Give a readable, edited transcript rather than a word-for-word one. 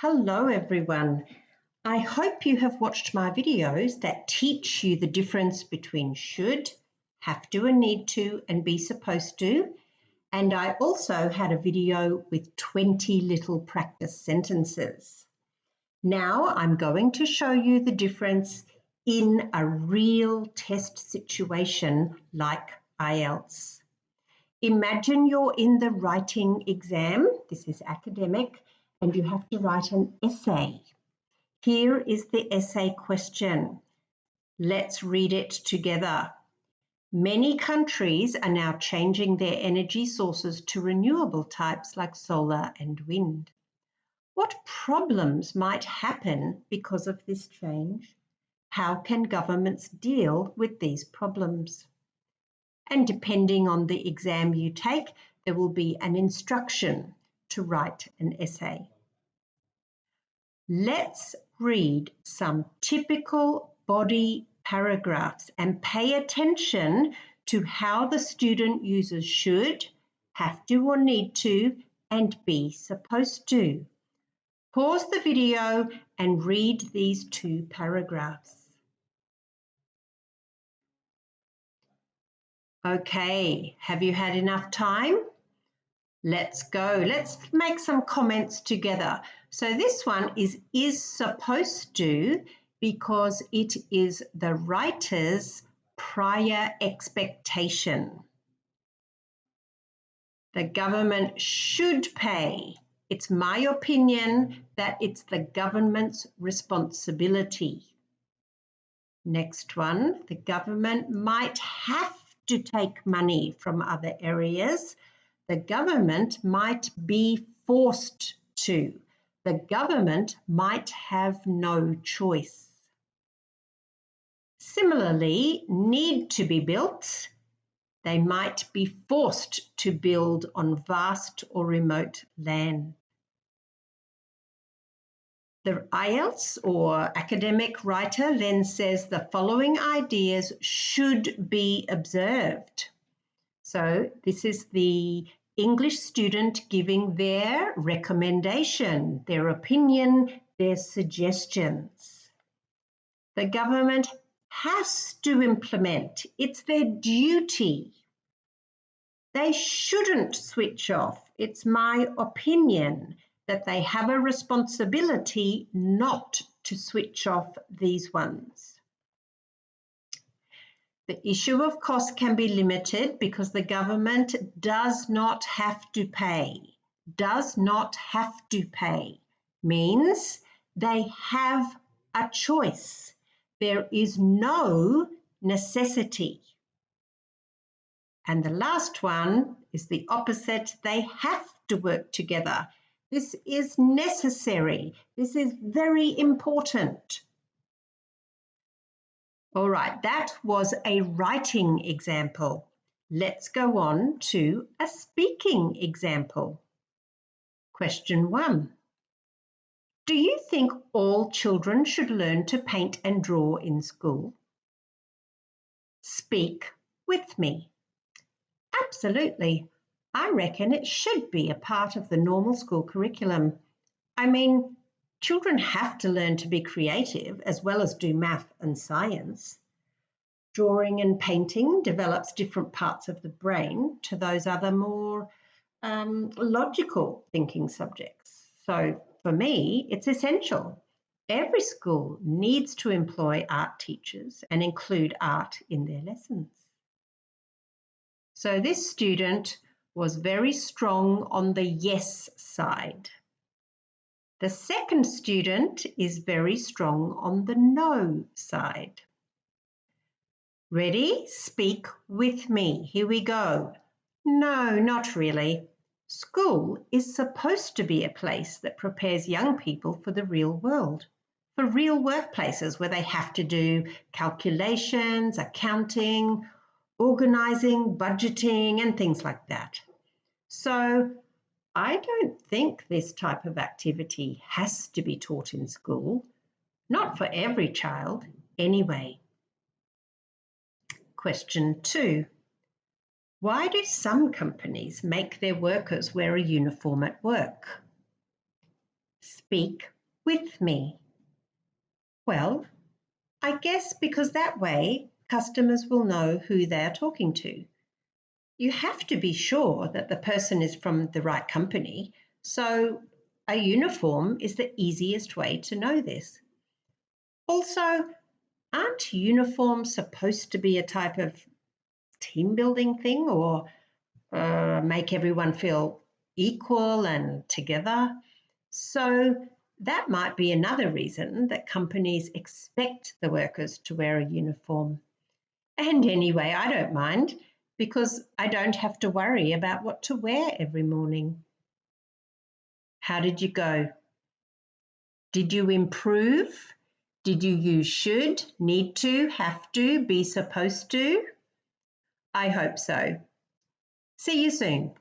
Hello everyone. I hope you have watched my videos that teach you the difference between should, have to and need to and be supposed to. And I also had a video with 20 little practice sentences. Now I'm going to show you the difference in a real test situation like IELTS. Imagine you're in the writing exam. This is academic. And you have to write an essay. Here is the essay question. Let's read it together. Many countries are now changing their energy sources to renewable types like solar and wind. What problems might happen because of this change? How can governments deal with these problems? And depending on the exam you take, there will be an instruction to write an essay. Let's read some typical body paragraphs and pay attention to how the student uses should, have to or need to, and be supposed to. Pause the video and read these two paragraphs. Okay, have you had enough time? Let's go. Let's make some comments together. So this one is supposed to because it is the writer's prior expectation. The government should pay. It's my opinion that it's the government's responsibility. Next one, the government might have to take money from other areas. The government might be forced to. The government might have no choice. Similarly, need to be built. They might be forced to build on vast or remote land. The IELTS or academic writer then says the following ideas should be observed. So this is the English student giving their recommendation, their opinion, their suggestions. The government has to implement. It's their duty. They shouldn't switch off. It's my opinion that they have a responsibility not to switch off these ones. The issue of cost can be limited because the government does not have to pay. Does not have to pay means they have a choice. There is no necessity. And the last one is the opposite. They have to work together. This is necessary. This is very important. All right, that was a writing example. Let's go on to a speaking example. Question 1. Do you think all children should learn to paint and draw in school? Speak with me. Absolutely. I reckon it should be a part of the normal school curriculum. I mean, children have to learn to be creative as well as do math and science. Drawing and painting develops different parts of the brain to those other more logical thinking subjects. So for me, it's essential. Every school needs to employ art teachers and include art in their lessons. So this student was very strong on the yes side. The second student is very strong on the no side. Ready? Speak with me. Here we go. No, not really. School is supposed to be a place that prepares young people for the real world, for real workplaces where they have to do calculations, accounting, organising, budgeting, and things like that. So I don't think this type of activity has to be taught in school, not for every child anyway. Question 2. Why do some companies make their workers wear a uniform at work? speak with me? Well, I guess because that way customers will know who they are talking to. You have to be sure that the person is from the right company, so a uniform is the easiest way to know this. Also, aren't uniforms supposed to be a type of team building thing or make everyone feel equal and together? So that might be another reason that companies expect the workers to wear a uniform. And anyway, I don't mind because I don't have to worry about what to wear every morning. How did you go? Did you improve? Did you use should, need to, have to, be supposed to? I hope so. See you soon.